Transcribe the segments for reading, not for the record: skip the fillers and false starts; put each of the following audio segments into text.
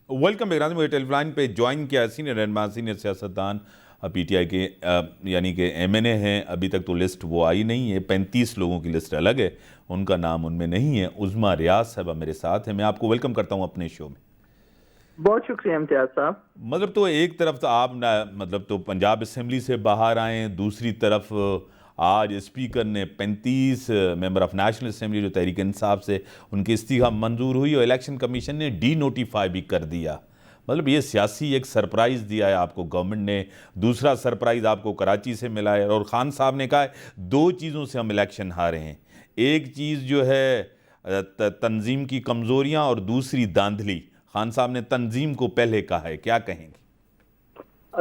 Welcome back ناظرین، مجھے ٹیلی line پہ جوائن کیا سینئر رہنما سینئر سیاستدان پی ٹی آئی کے یعنی کہ ایم این اے ہیں. ابھی تک تو لسٹ وہ آئی نہیں ہے، 35 لوگوں کی لسٹ الگ ہے، ان کا نام ان میں نہیں ہے. عظمیٰ ریاض صاحبہ میرے ساتھ ہیں. میں آپ کو ویلکم کرتا ہوں اپنے شو میں. بہت شکریہ امتیاز صاحب. مطلب تو ایک طرف تو آپ مطلب تو پنجاب اسمبلی سے باہر آئیں، دوسری طرف آج اسپیکر نے 35 ممبر آف نیشنل اسمبلی جو تحریک انصاف سے ان کی استعفیٰ منظور ہوئی اور الیکشن کمیشن نے ڈی نوٹیفائی بھی کر دیا. مطلب یہ سیاسی ایک سرپرائز دیا ہے آپ کو گورنمنٹ نے. دوسرا سرپرائز آپ کو کراچی سے ملا ہے، اور خان صاحب نے کہا ہے 2 چیزوں سے ہم الیکشن ہارے ہیں. ایک چیز جو ہے تنظیم کی کمزوریاں، اور دوسری داندلی. خان صاحب نے تنظیم کو پہلے کہا ہے، کیا کہیں گے؟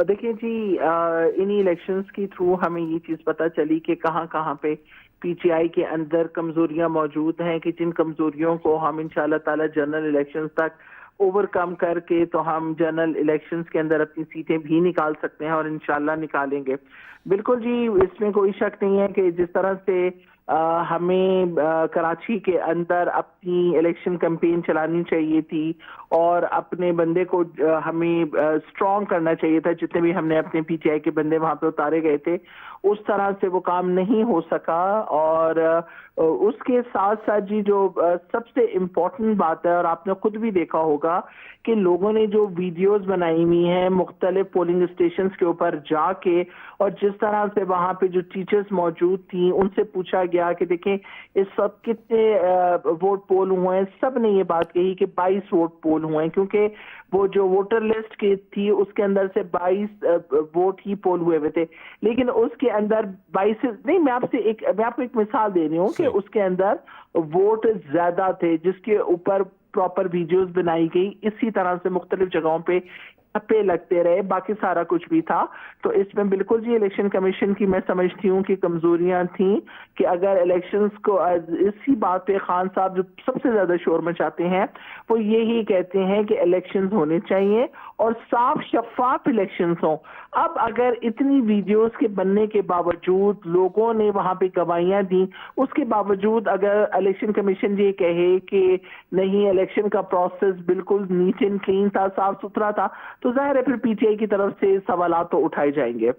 دیکھیں جی، انہی الیکشنز کی تھرو ہمیں یہ چیز پتہ چلی کہ کہاں کہاں پہ پی ٹی آئی کے اندر کمزوریاں موجود ہیں، کہ جن کمزوریوں کو ہم انشاءاللہ تعالی جنرل الیکشنز تک اوور کم کر کے تو ہم جنرل الیکشنز کے اندر اپنی سیٹیں بھی نکال سکتے ہیں، اور انشاءاللہ نکالیں گے. بالکل جی، اس میں کوئی شک نہیں ہے کہ جس طرح سے ہمیں کراچی کے اندر اپنی الیکشن کیمپین چلانی چاہیے تھی اور اپنے بندے کو ہمیں اسٹرانگ کرنا چاہیے تھا. جتنے بھی ہم نے اپنے پی ٹی آئی کے بندے وہاں پہ اتارے گئے تھے، اس طرح سے وہ کام نہیں ہو سکا. اور اس کے ساتھ ساتھ جی جو سب سے امپورٹنٹ بات ہے، اور آپ نے خود بھی دیکھا ہوگا کہ لوگوں نے جو ویڈیوز بنائی ہوئی ہیں مختلف پولنگ اسٹیشنز کے اوپر جا کے، اور جس طرح سے وہاں پہ جو ٹیچرز موجود تھیں ان سے پوچھا گیا کہ دیکھیں اس وقت کتنے ووٹ پول ہوئے ہیں، سب نے یہ بات کہی کہ 22 ووٹ پول ہوئے ہیں، کیونکہ وہ جو ووٹر لسٹ کی تھی اس کے اندر سے 22 ووٹ ہی پول ہوئے تھے. لیکن اس کے اندر 22 نہیں، میں آپ کو ایک مثال دے رہی ہوں کہ اس کے اندر ووٹ زیادہ تھے، جس کے اوپر پراپر ویڈیوز بنائی گئی. اسی طرح سے مختلف جگہوں پہ چھپے لگتے رہے، باقی سارا کچھ بھی تھا. تو اس میں بالکل جی الیکشن کمیشن کی میں سمجھتی ہوں کہ کمزوریاں تھیں، کہ اگر الیکشنز کو اسی بات پہ خان صاحب جو سب سے زیادہ شور مچاتے ہیں وہ یہی کہتے ہیں کہ الیکشنز ہونے چاہیے اور صاف شفاف الیکشنز ہوں. اب اگر اتنی ویڈیوز کے بننے کے باوجود لوگوں نے وہاں پہ گواہیاں دیں، اس کے باوجود اگر الیکشن کمیشن یہ کہے کہ نہیں الیکشن کا پروسیس بالکل نیٹ اینڈ کلین تھا، صاف ستھرا تھا، تو ظاہر ہے پھر پی ٹی آئی کی طرف سے سوالات تو اٹھائے جائیں گے.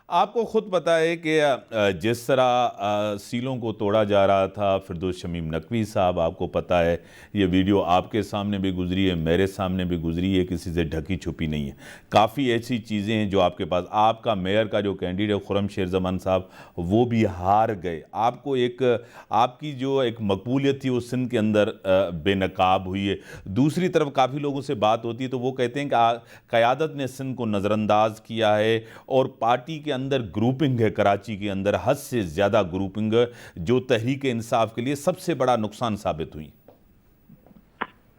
آپ کو خود پتہ ہے کہ جس طرح سیلوں کو توڑا جا رہا تھا، فردوس شمیم نقوی صاحب، آپ کو پتہ ہے یہ ویڈیو آپ کے سامنے بھی گزری ہے، میرے سامنے بھی گزری ہے، کسی سے ڈھکی چھپی نہیں ہے. کافی ایسی چیزیں ہیں جو آپ کے پاس. آپ کا میئر کا جو کینڈیڈیٹ خرم شیر زمان صاحب، وہ بھی ہار گئے. آپ کو آپ کی جو ایک مقبولیت تھی وہ سندھ کے اندر بے نقاب ہوئی ہے. دوسری طرف کافی لوگوں سے بات ہوتی ہے تو وہ کہتے ہیں کہ قیادت نے سندھ کو نظر انداز کیا ہے، اور پارٹی کے اندر گروپنگ ہے، کراچی کے اندر حد سے زیادہ گروپنگ ہے، جو تحریک انصاف کے لیے سب سے بڑا نقصان ثابت ہوئی.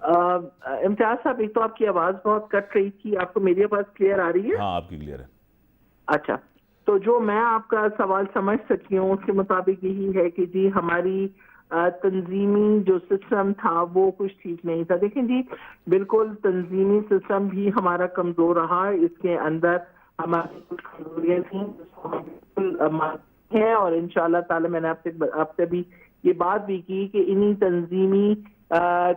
امتیاز صاحب، ایک تو آپ کی آواز بہت کٹ رہی تھی، آپ کو میری آواز کلیئر آ رہی ہے؟ ہاں، آپ کی کلیئر ہے. اچھا، تو جو میں آپ کا سوال سمجھ سکی ہوں اس کے مطابق یہی ہے کہ جی ہماری تنظیمی جو سسٹم تھا وہ کچھ ٹھیک نہیں تھا. دیکھیں جی، بالکل تنظیمی سسٹم بھی ہمارا کمزور رہا. اس کے اندر ہماری کچھ کمزوریاں تھیں جس کو ہم بالکل مانتے ہیں، اور انشاءاللہ تعالی میں نے آپ سے بھی یہ بات بھی کی کہ انہی تنظیمی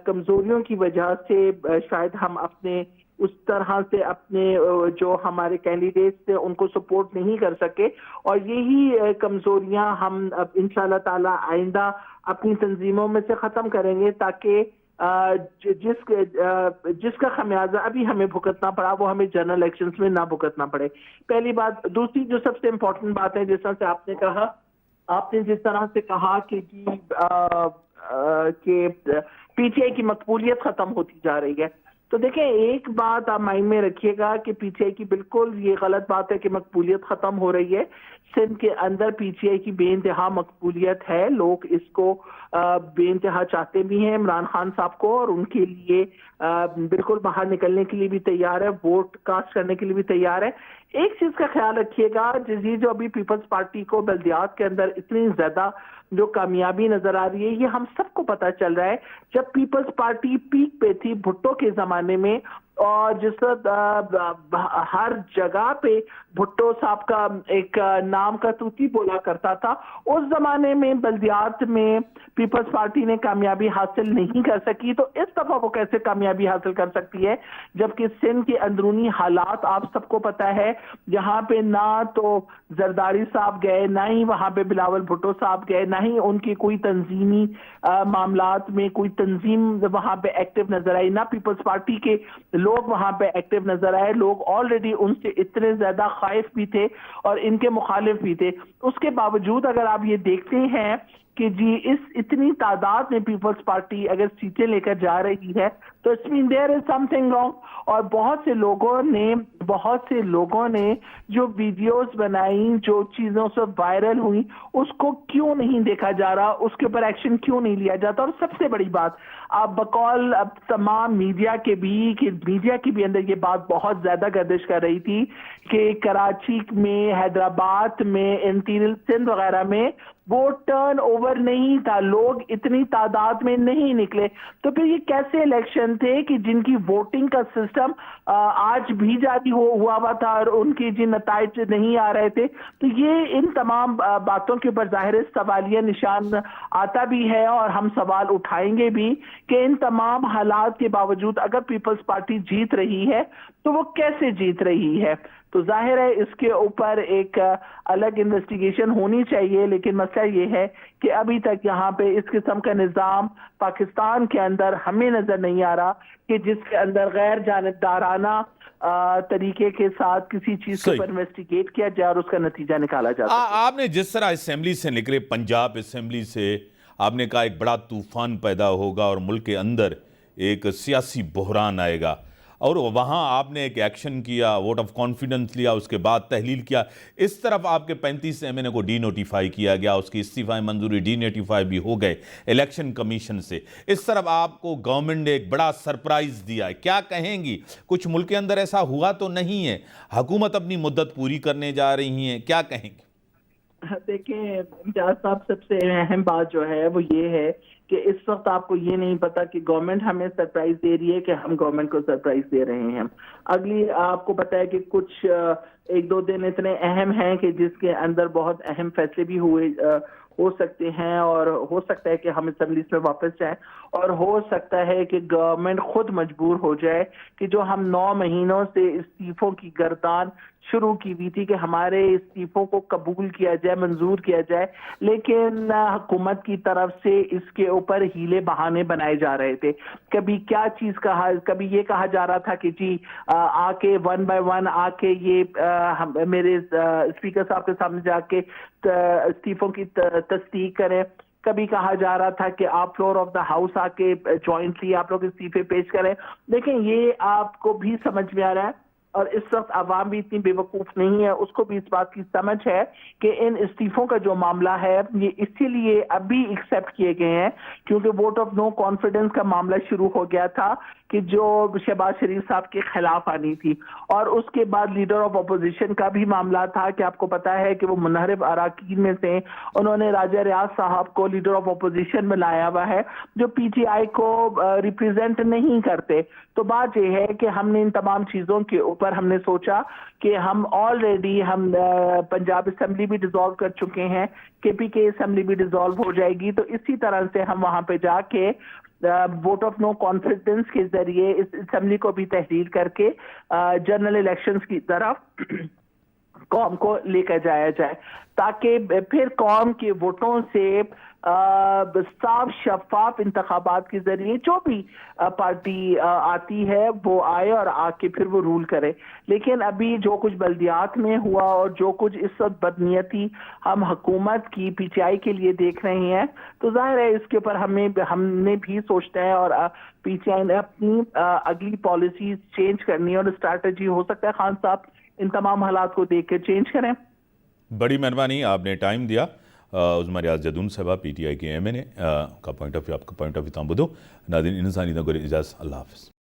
کمزوریوں کی وجہ سے شاید ہم اپنے اس طرح سے اپنے جو ہمارے کینڈیڈیٹس تھے ان کو سپورٹ نہیں کر سکے. اور یہی کمزوریاں ہم انشاءاللہ تعالی آئندہ اپنی تنظیموں میں سے ختم کریں گے، تاکہ جس کا خمیازہ ابھی ہمیں بھگتنا پڑا وہ ہمیں جنرل الیکشنز میں نہ بھگتنا پڑے. پہلی بات. دوسری جو سب سے امپورٹنٹ بات ہے، جس طرح سے آپ نے جس طرح سے کہا کہ جی کہ پی ٹی آئی کی مقبولیت ختم ہوتی جا رہی ہے، تو دیکھیں ایک بات آپ مائنڈ میں رکھیے گا کہ پی ٹی آئی کی بالکل یہ غلط بات ہے کہ مقبولیت ختم ہو رہی ہے. سندھ کے اندر پی ٹی آئی کی بے انتہا مقبولیت ہے. لوگ اس کو بے انتہا چاہتے بھی ہیں عمران خان صاحب کو، اور ان کے لیے بالکل باہر نکلنے کے لیے بھی تیار ہے، ووٹ کاسٹ کرنے کے لیے بھی تیار ہے. ایک چیز کا خیال رکھیے گا، جو ابھی پیپلز پارٹی کو بلدیات کے اندر اتنی زیادہ جو کامیابی نظر آ رہی ہے، یہ ہم سب کو پتہ چل رہا ہے. جب پیپلز پارٹی پیک پہ تھی بھٹو کے زمانے میں، اور جس وقت ہر جگہ پہ بھٹو صاحب کا ایک نام کا توتی بولا کرتا تھا، اس زمانے میں بلدیات میں پیپلز پارٹی نے کامیابی حاصل نہیں کر سکی، تو اس دفعہ وہ کیسے کامیابی حاصل کر سکتی ہے جبکہ سندھ کے اندرونی حالات آپ سب کو پتہ ہے، جہاں پہ نہ تو زرداری صاحب گئے، نہ ہی وہاں پہ بلاول بھٹو صاحب گئے، نہ ہی ان کی کوئی تنظیمی معاملات میں کوئی تنظیم وہاں پہ ایکٹیو نظر آئی، نہ پیپلز پارٹی کے لوگ وہاں پہ ایکٹیو نظر آئے. لوگ آلریڈی ان سے اتنے زیادہ خائف بھی تھے اور ان کے مخالف بھی تھے. اس کے باوجود اگر آپ یہ دیکھتے ہیں کہ جی اس اتنی تعداد میں پیپلز پارٹی اگر سیٹیں لے کر جا رہی ہے تو it's mean there is something wrong. اور بہت سے لوگوں نے جو ویڈیوز بنائی، جو چیزوں سے وائرل ہوئی، اس کو کیوں نہیں دیکھا جا رہا، اس کے اوپر ایکشن کیوں نہیں لیا جاتا. اور سب سے بڑی بات اب بقول اب تمام میڈیا کے بھی اندر یہ بات بہت زیادہ گردش کر رہی تھی کہ کراچی میں، حیدرآباد میں، انٹیریل سندھ وغیرہ میں وہ ٹرن اوور نہیں تھا، لوگ اتنی تعداد میں نہیں نکلے. تو پھر یہ کیسے الیکشن تھے کہ جن کی ووٹنگ کا سسٹم آج بھی جاری ہوا تھا اور ان کی جن نتائج نہیں آ رہے تھے. تو یہ ان تمام باتوں کے اوپر ظاہر سوالیہ نشان آتا بھی ہے اور ہم سوال اٹھائیں گے بھی کہ ان تمام حالات کے باوجود اگر پیپلز پارٹی جیت رہی ہے تو وہ کیسے جیت رہی ہے. تو ظاہر ہے اس کے اوپر ایک الگ انویسٹیگیشن ہونی چاہیے، لیکن مسئلہ یہ ہے کہ ابھی تک یہاں پہ اس قسم کا نظام پاکستان کے اندر ہمیں نظر نہیں آ رہا کہ جس کے اندر غیر جانبدارانہ طریقے کے ساتھ کسی چیز کے اوپر انویسٹیگیٹ کیا جائے اور اس کا نتیجہ نکالا جا سکے. آپ نے جس طرح اسمبلی سے نکلے، پنجاب اسمبلی سے، آپ نے کہا ایک بڑا طوفان پیدا ہوگا اور ملک کے اندر ایک سیاسی بحران آئے گا، اور وہاں آپ نے ایک ایکشن کیا، ووٹ آف کانفیڈنس لیا، اس کے بعد تحلیل کیا. اس طرف آپ کے 35 ایم این اے کو ڈی نوٹیفائی کیا گیا، اس کی استعفاء منظوری ڈی نوٹیفائی بھی ہو گئے الیکشن کمیشن سے. اس طرف آپ کو گورنمنٹ نے ایک بڑا سرپرائز دیا ہے. کیا کہیں گی؟ کچھ ملک کے اندر ایسا ہوا تو نہیں ہے؟ حکومت اپنی مدت پوری کرنے جا رہی ہیں، کیا کہیں گی؟ دیکھیں امتیاز صاحب، سب سے اہم بات جو ہے وہ یہ ہے کہ اس وقت آپ کو یہ نہیں پتا کہ گورنمنٹ ہمیں سرپرائز دے رہی ہے کہ ہم گورنمنٹ کو سرپرائز دے رہے ہیں. اگلی آپ کو پتا ہے کہ کچھ 1-2 دن اتنے اہم ہیں کہ جس کے اندر بہت اہم فیصلے بھی ہو سکتے ہیں، اور ہو سکتا ہے کہ ہم اسمبلیز میں واپس جائیں، اور ہو سکتا ہے کہ گورنمنٹ خود مجبور ہو جائے کہ جو ہم 9 مہینوں سے استعفوں کی گردان شروع کی ہوئی تھی کہ ہمارے استعفوں کو قبول کیا جائے، منظور کیا جائے، لیکن حکومت کی طرف سے اس کے اوپر ہیلے بہانے بنائے جا رہے تھے. کبھی کیا چیز کبھی یہ کہا جا رہا تھا کہ جی آ کے 1 by 1 آ کے یہ میرے اسپیکر صاحب کے سامنے جا کے استعفوں کی تصدیق کریں. کبھی کہا جا رہا تھا کہ آپ فلور آف دا ہاؤس آ کے جوائنٹلی آپ لوگ استعفے پیش کریں. دیکھیں یہ آپ کو بھی سمجھ میں آ رہا ہے اور اس وقت عوام بھی اتنی بے وقوف نہیں ہے، اس کو بھی اس بات کی سمجھ ہے کہ ان استعفوں کا جو معاملہ ہے یہ اسی لیے ابھی ایکسیپٹ کیے گئے ہیں کیونکہ ووٹ آف نو کانفیڈنس کا معاملہ شروع ہو گیا تھا کہ جو شہباز شریف صاحب کے خلاف آنی تھی، اور اس کے بعد لیڈر آف اپوزیشن کا بھی معاملہ تھا کہ آپ کو پتا ہے کہ وہ منحرف اراکین میں سے انہوں نے راجہ ریاض صاحب کو لیڈر آف اپوزیشن میں لایا ہوا ہے جو پی ٹی آئی کو ریپریزنٹ نہیں کرتے. تو بات یہ ہے کہ ہم نے ان تمام چیزوں کے اوپر ہم نے سوچا کہ ہم آلریڈی ہم پنجاب اسمبلی بھی ڈیزالو کر چکے ہیں، کے پی کے اسمبلی بھی ڈیزالو ہو جائے گی، تو اسی طرح سے ہم وہاں پہ جا کے ووٹ آف نو کانفیڈنس کے ذریعے اس اسمبلی کو بھی تحلیل کر کے جنرل الیکشنز کی طرف قوم کو لے کر جایا جائے تاکہ پھر قوم کے ووٹوں سے صاف شفاف انتخابات کے ذریعے جو بھی پارٹی آتی ہے وہ آئے اور آ کے پھر وہ رول کرے. لیکن ابھی جو کچھ بلدیات میں ہوا اور جو کچھ اس وقت بدنیتی ہم حکومت کی پی ٹی آئی کے لیے دیکھ رہے ہیں تو ظاہر ہے اس کے اوپر ہم نے بھی سوچنا ہے اور پی ٹی آئی نے اپنی اگلی پالیسیز چینج کرنی ہے اور اسٹریٹجی ہو سکتا ہے خان صاحب ان تمام حالات کو دیکھ کے چینج کریں. بڑی مہربانی، آپ نے ٹائم دیا. عظمہ ریاض جدون صاحبہ پی ٹی آئی کے ایم این اے کا پوائنٹ آف ویو، آپ کا پوائنٹ آف ویو تام بدھو. ناظرین انسانی نگوری اجازت، اللہ حافظ.